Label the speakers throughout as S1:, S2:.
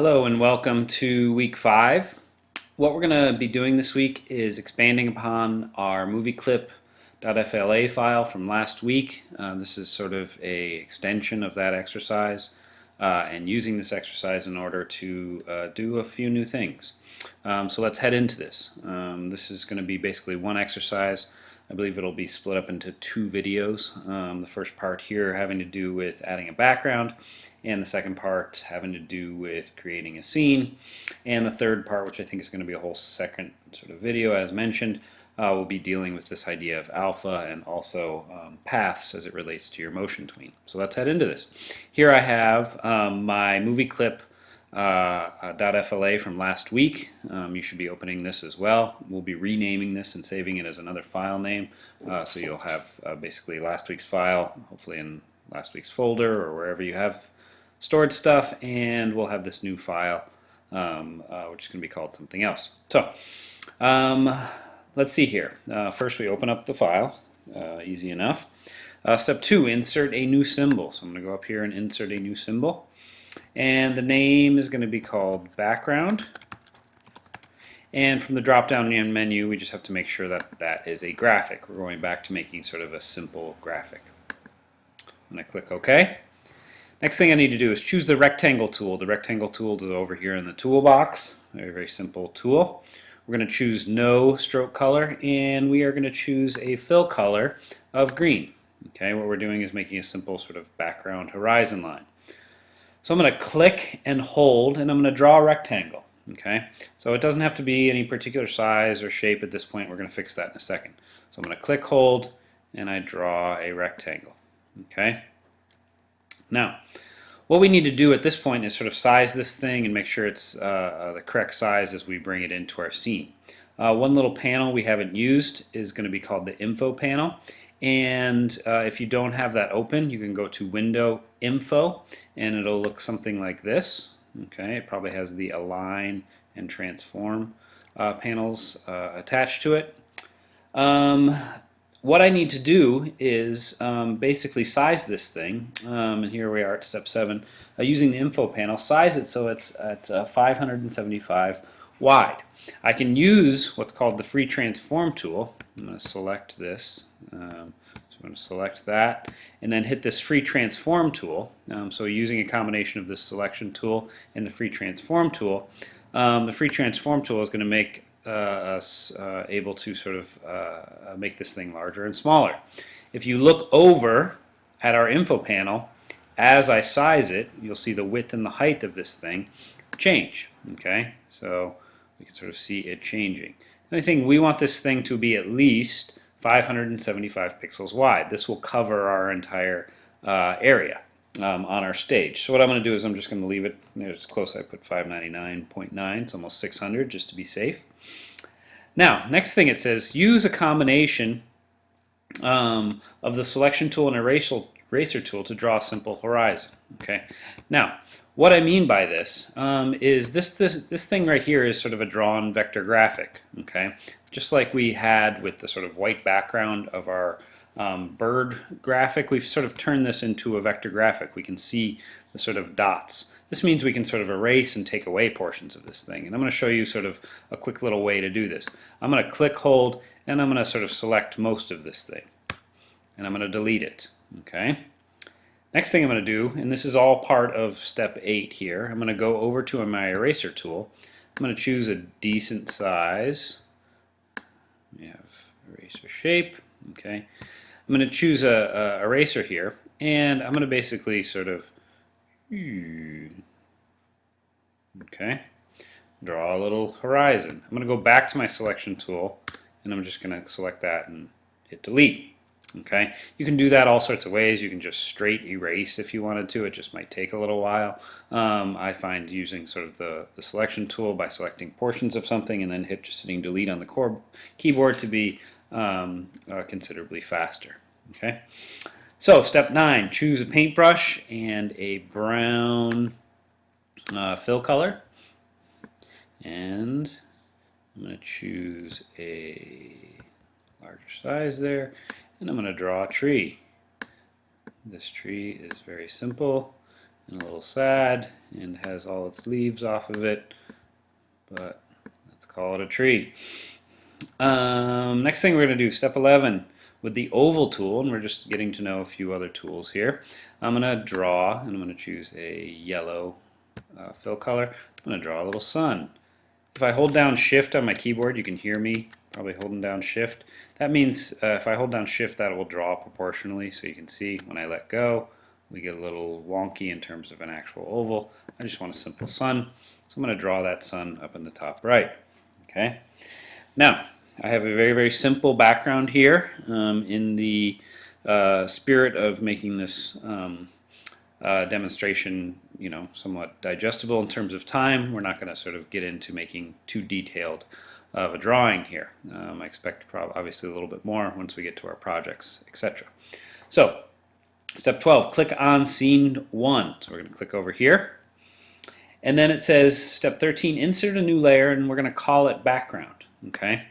S1: Hello and welcome to week 5. What we're going to be doing this week is expanding upon our movie clip.fla file from last week. This is sort of a extension of that exercise and using this exercise in order to do a few new things. So let's head into this. This is going to be basically one exercise. I believe it'll be split up into 2 videos. The first part here having to do with adding a background, and the second part having to do with creating a scene, and the third part, which I think is going to be a whole second sort of video as mentioned, will be dealing with this idea of alpha and also paths as it relates to your motion tween. So let's head into this. Here I have my movie clip .fla from last week. You should be opening this as well. We'll be renaming this and saving it as another file name, so you'll have basically last week's file, hopefully in last week's folder or wherever you have stored stuff, and we'll have this new file which is going to be called something else. So let's see here. First we open up the file, easy enough. Step 2, insert a new symbol. So I'm going to go up here and insert a new symbol. And the name is going to be called background. And from the drop-down menu, we just have to make sure that that is a graphic. We're going back to making sort of a simple graphic. I'm going to click OK. Next thing I need to do is choose the rectangle tool. The rectangle tool is over here in the toolbox. Very, very simple tool. We're going to choose no stroke color, and we are going to choose a fill color of green. Okay, what we're doing is making a simple sort of background horizon line. So I'm going to click and hold, and I'm going to draw a rectangle. Okay, so it doesn't have to be any particular size or shape at this point. We're going to fix that in a second. So I'm going to click, hold, and I draw a rectangle. Okay. Now, what we need to do at this point is sort of size this thing and make sure it's the correct size as we bring it into our scene. One little panel we haven't used is going to be called the info panel. And if you don't have that open, you can go to Window, Info, and it'll look something like this. Okay, it probably has the Align and Transform panels attached to it. What I need to do is basically size this thing, and here we are at step 7, using the info panel, size it so it's at 575 wide. I can use what's called the free transform tool. I'm going to select this, so I'm going to select that, and then hit this free transform tool. So using a combination of this selection tool and the free transform tool, the free transform tool is going to make us able to sort of make this thing larger and smaller. If you look over at our info panel, as I size it, you'll see the width and the height of this thing change. Okay, so we can sort of see it changing. The only thing, we want this thing to be at least 575 pixels wide. This will cover our entire area on our stage. So what I'm going to do is I'm just going to leave it as close. I put 599.9, it's almost 600 just to be safe. Now, next thing it says, use a combination of the selection tool and eraser tool to draw a simple horizon. Okay. Now, what I mean by this is this thing right here is sort of a drawn vector graphic. Okay, just like we had with the sort of white background of our bird graphic, we've sort of turned this into a vector graphic. We can see the sort of dots. This means we can sort of erase and take away portions of this thing. And I'm going to show you sort of a quick little way to do this. I'm going to click, hold, and I'm going to sort of select most of this thing. And I'm going to delete it. Okay. Next thing I'm going to do, and this is all part of step 8 here, I'm going to go over to my eraser tool. I'm going to choose a decent size. We have eraser shape. Okay. I'm going to choose a eraser here, and I'm going to basically sort of okay, draw a little horizon. I'm going to go back to my selection tool, and I'm just going to select that and hit delete. Okay, you can do that all sorts of ways. You can just straight erase if you wanted to. It just might take a little while. I find using sort of the selection tool by selecting portions of something and then just hitting delete on the keyboard to be considerably faster. Okay, so step 9, choose a paintbrush and a brown fill color, and I'm going to choose a larger size there, and I'm going to draw a tree. This tree is very simple. and a little sad and has all its leaves off of it, but let's call it a tree. Next thing we're going to do, step 11, with the oval tool, and we're just getting to know a few other tools here. I'm going to draw, and I'm going to choose a yellow fill color. I'm going to draw a little sun. If I hold down Shift on my keyboard, you can hear me probably holding down Shift. That means if I hold down Shift, that will draw proportionally, so you can see when I let go, we get a little wonky in terms of an actual oval. I just want a simple sun, so I'm going to draw that sun up in the top right. Okay. Now, I have a very, very simple background here. In the spirit of making this demonstration, somewhat digestible in terms of time, we're not going to sort of get into making too detailed of a drawing here. I expect obviously a little bit more once we get to our projects, etc. So, step 12, click on scene 1. So we're going to click over here. And then it says, step 13, insert a new layer, and we're going to call it background. Okay,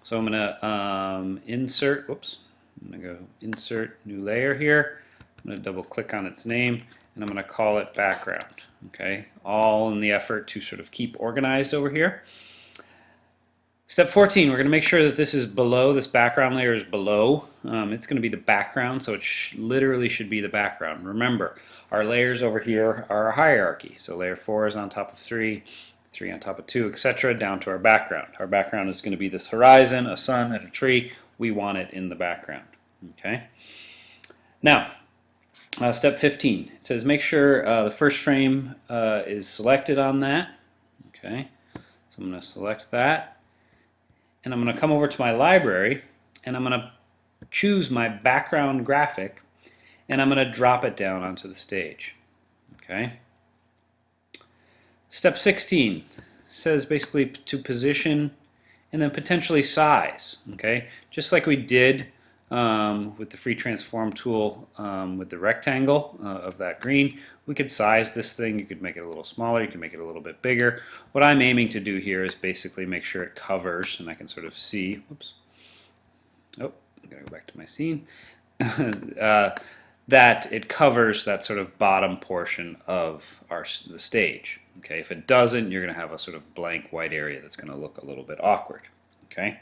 S1: so I'm going to insert, I'm going to go insert new layer here. I'm going to double click on its name, and I'm going to call it background. Okay, all in the effort to sort of keep organized over here. Step 14, we're going to make sure that this is below, this background layer is below. It's going to be the background, so it literally should be the background. Remember, our layers over here are a hierarchy. So layer 4 is on top of 3, 3 on top of 2, etc., down to our background. Our background is going to be this horizon, a sun, and a tree. We want it in the background. Okay. Now, step 15. It says make sure the first frame is selected on that. Okay. So I'm going to select that. And I'm going to come over to my library, and I'm going to choose my background graphic, and I'm going to drop it down onto the stage. Okay. Step 16 says basically to position and then potentially size. Okay, just like we did with the free transform tool with the rectangle of that green, we could size this thing. You could make it a little smaller, you can make it a little bit bigger. What I'm aiming to do here is basically make sure it covers, and I can sort of see, oops, oh, I'm going to go back to my scene, that it covers that sort of bottom portion of the stage. Okay, if it doesn't, you're going to have a sort of blank white area that's going to look a little bit awkward. Okay,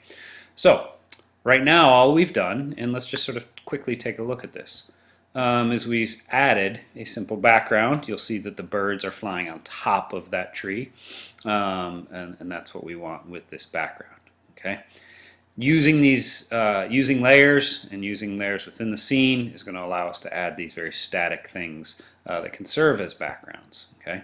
S1: so right now all we've done, and let's just sort of quickly take a look at this, is we've added a simple background. You'll see that the birds are flying on top of that tree, and that's what we want with this background. Okay. Using these, using layers and using layers within the scene is going to allow us to add these very static things that can serve as backgrounds. Okay,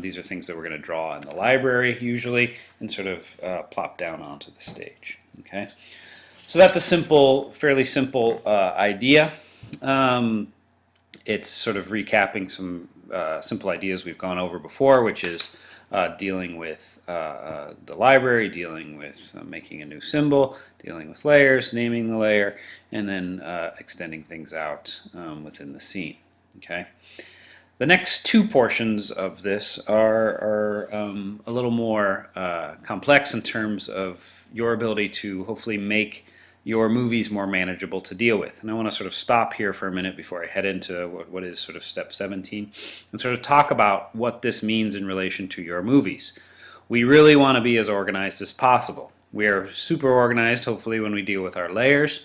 S1: these are things that we're going to draw in the library usually and sort of plop down onto the stage. Okay, so that's a simple, fairly simple idea. It's sort of recapping some simple ideas we've gone over before, which is dealing with the library, dealing with making a new symbol, dealing with layers, naming the layer, and then extending things out within the scene. Okay. The next two portions of this are a little more complex in terms of your ability to hopefully make your movies more manageable to deal with. And I want to sort of stop here for a minute before I head into what is sort of step 17 and sort of talk about what this means in relation to your movies. We really want to be as organized as possible. We are super organized, hopefully, when we deal with our layers.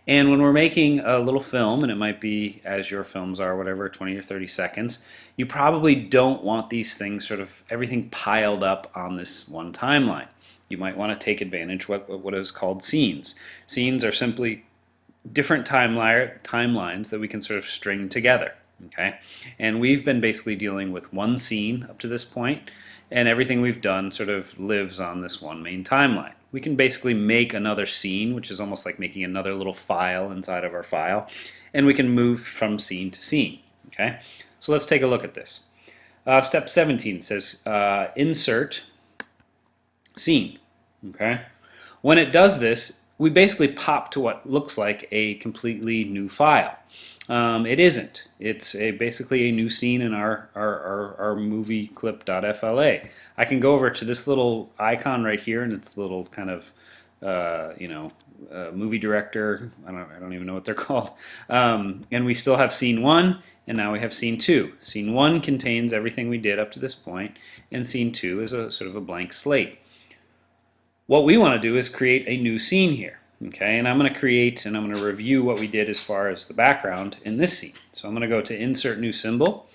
S1: And when we're making a little film, and it might be, as your films are, whatever, 20 or 30 seconds, you probably don't want these things sort of everything piled up on this one timeline. You might want to take advantage of what is called scenes. Scenes are simply different timelines that we can sort of string together. Okay, and we've been basically dealing with one scene up to this point, and everything we've done sort of lives on this one main timeline. We can basically make another scene, which is almost like making another little file inside of our file, and we can move from scene to scene. Okay, so let's take a look at this. Step 17 says insert scene. Okay, when it does this, we basically pop to what looks like a completely new file. It isn't. It's basically a new scene in our movie clip.fla. I can go over to this little icon right here, and it's a little kind of movie director. I don't even know what they're called. And we still have scene 1, and now we have scene 2. Scene 1 contains everything we did up to this point, and scene 2 is a sort of a blank slate. What we want to do is create a new scene here. Okay, and I'm going to create and I'm going to review what we did as far as the background in this scene. So I'm going to go to Insert New Symbol.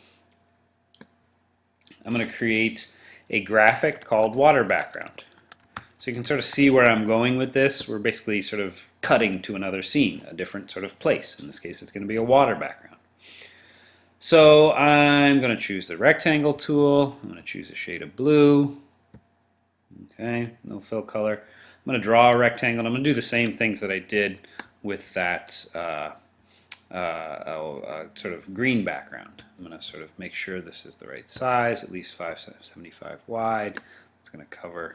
S1: I'm going to create a graphic called Water Background. So you can sort of see where I'm going with this. We're basically sort of cutting to another scene, a different sort of place. In this case, it's going to be a water background. So I'm going to choose the rectangle tool. I'm going to choose a shade of blue. Okay, no fill color. I'm going to draw a rectangle. I'm going to do the same things that I did with that sort of green background. I'm going to sort of make sure this is the right size, at least 575 wide. It's going to cover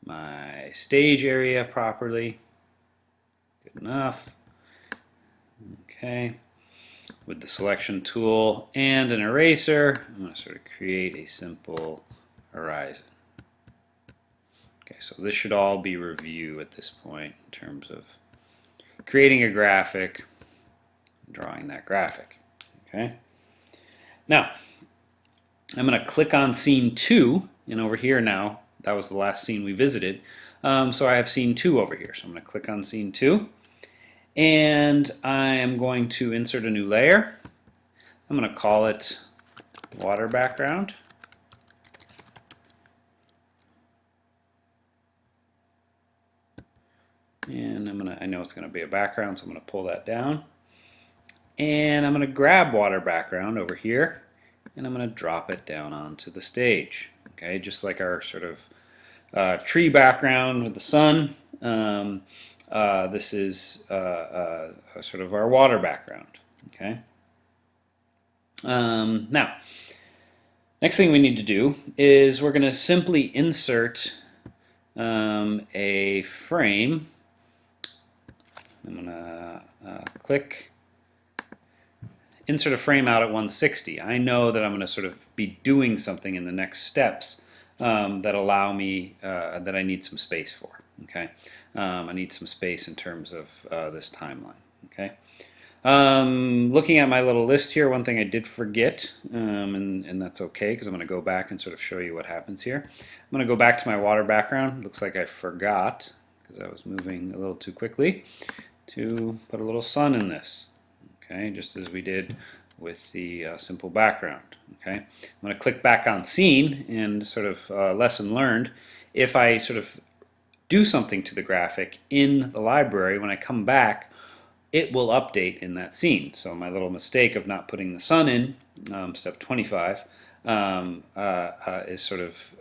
S1: my stage area properly. Good enough. Okay. With the selection tool and an eraser, I'm going to sort of create a simple horizon. Okay, so this should all be review at this point in terms of creating a graphic, drawing that graphic. Okay. Now, I'm going to click on scene 2, and over here now, that was the last scene we visited. So I have scene 2 over here. So I'm going to click on scene 2, and I am going to insert a new layer. I'm going to call it water background. And I know it's going to be a background, so I'm going to pull that down. And I'm going to grab water background over here, and I'm going to drop it down onto the stage. Okay, just like our sort of tree background with the sun. This is sort of our water background. Okay. Now, next thing we need to do is we're going to simply insert a frame. I'm going to click insert a frame out at 160. I know that I'm going to sort of be doing something in the next steps that allow me, that I need some space for. Okay, I need some space in terms of this timeline. Okay, looking at my little list here, one thing I did forget, and that's okay because I'm going to go back and sort of show you what happens here. I'm going to go back to my water background. It looks like I forgot, because I was moving a little too quickly, to put a little sun in this. Okay, just as we did with the simple background. Okay, I'm going to click back on scene, and sort of lesson learned, if I sort of do something to the graphic in the library, when I come back, it will update in that scene. So my little mistake of not putting the sun in, step 25, is sort of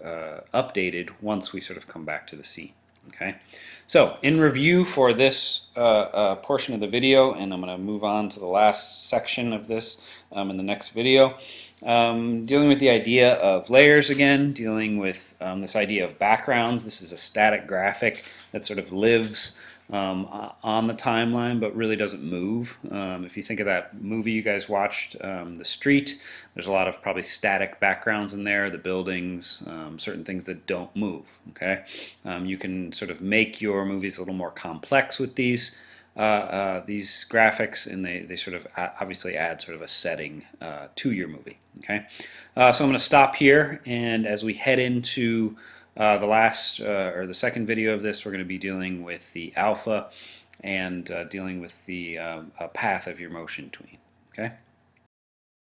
S1: updated once we sort of come back to the scene. Okay, so in review for this portion of the video, and I'm going to move on to the last section of this in the next video, dealing with the idea of layers again, dealing with this idea of backgrounds. This is a static graphic that sort of lives on the timeline but really doesn't move. If you think of that movie you guys watched, The Street, there's a lot of probably static backgrounds in there, the buildings, certain things that don't move. Okay, you can sort of make your movies a little more complex with these graphics, and they sort of obviously add sort of a setting to your movie. Okay, so I'm going to stop here, and as we head into the last or the second video of this, we're going to be dealing with the alpha and dealing with the path of your motion tween. Okay.